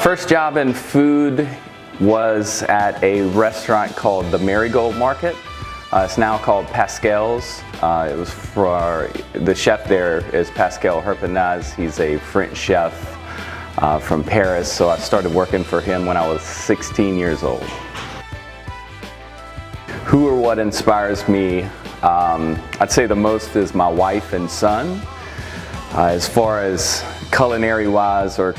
First job in food was at a restaurant called the Marigold Market. It's now called Pascal's. It was for, the chef there is Pascal Herpenaz. He's a French chef from Paris, so I started working for him when I was 16 years old. Who or what inspires me? I'd say the most is my wife and son. As far as culinary-wise or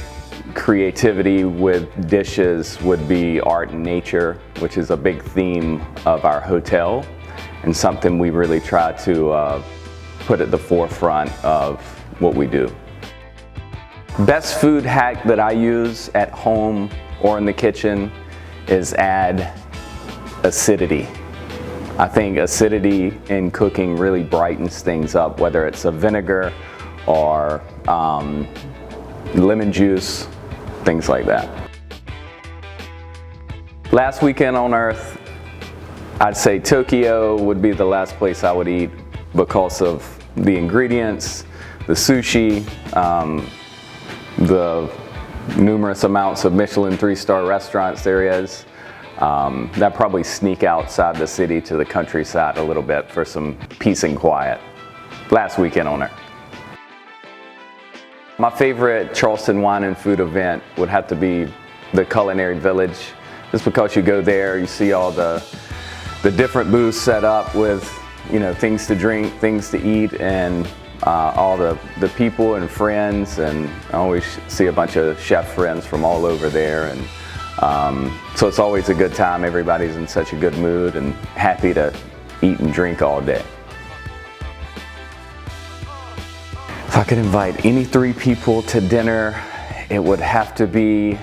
creativity with dishes would be art and nature, which is a big theme of our hotel and something we really try to put at the forefront of what we do. Best food hack that I use at home or in the kitchen is add acidity. I think acidity in cooking really brightens things up, whether it's a vinegar or lemon juice, things like that. Last weekend on Earth, I'd say Tokyo would be the last place I would eat because of the ingredients, the sushi, the numerous amounts of Michelin 3-star restaurants there is. That probably sneak outside the city to the countryside a little bit for some peace and quiet. Last weekend on Earth. My favorite Charleston wine and food event would have to be the Culinary Village. Just because you go there, you see all the different booths set up with, you know, things to drink, things to eat, and all the people and friends, and I always see a bunch of chef friends from all over there, and so it's always a good time. Everybody's in such a good mood and happy to eat and drink all day. If I could invite any 3 people to dinner, it would have to be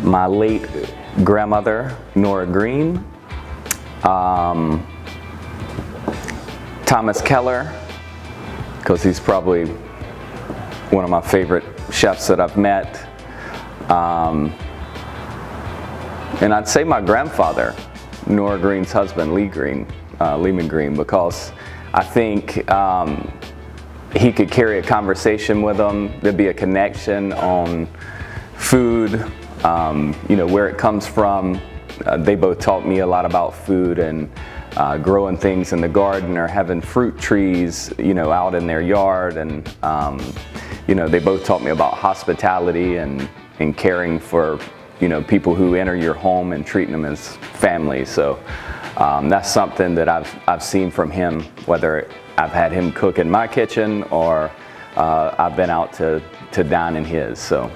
my late grandmother, Nora Greene, Thomas Keller, because he's probably one of my favorite chefs that I've met, and I'd say my grandfather, Nora Greene's husband, Lehman Greene, because I think he could carry a conversation with them. There'd be a connection on food, you know, where it comes from. They both taught me a lot about food and growing things in the garden or having fruit trees, you know, out in their yard. And, you know, they both taught me about hospitality and caring for, you know, people who enter your home and treating them as family. So that's something that I've seen from him, whether I've had him cook in my kitchen or I've been out to dine in his. So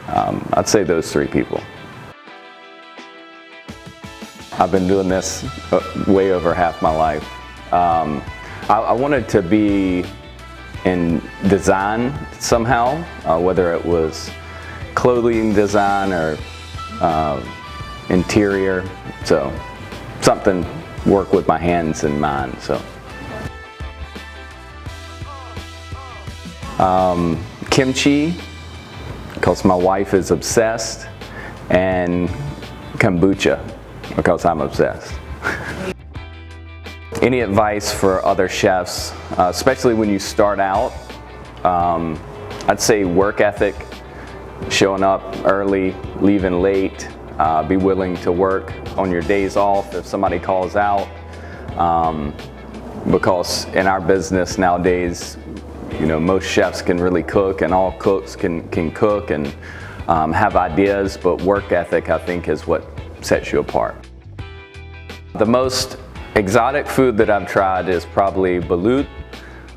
I'd say those 3 people. I've been doing this way over half my life. I wanted to be in design somehow, whether it was clothing design or interior, so something work with my hands and mind. So kimchi, because my wife is obsessed, and kombucha, because I'm obsessed. Any advice for other chefs, especially when you start out? I'd say work ethic, showing up early, leaving late, be willing to work on your days off if somebody calls out, because in our business nowadays, you know, most chefs can really cook, and all cooks can cook and have ideas, but work ethic, I think, is what sets you apart. The most exotic food that I've tried is probably balut,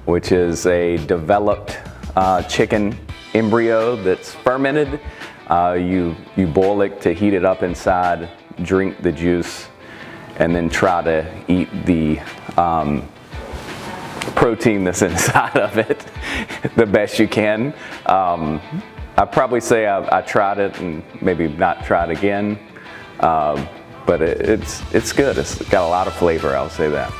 which is a developed chicken embryo that's fermented. You boil it to heat it up inside, drink the juice, and then try to eat the protein that's inside of it the best you can. I'd probably say I tried it and maybe not try it again, but it's good. It's got a lot of flavor, I'll say that.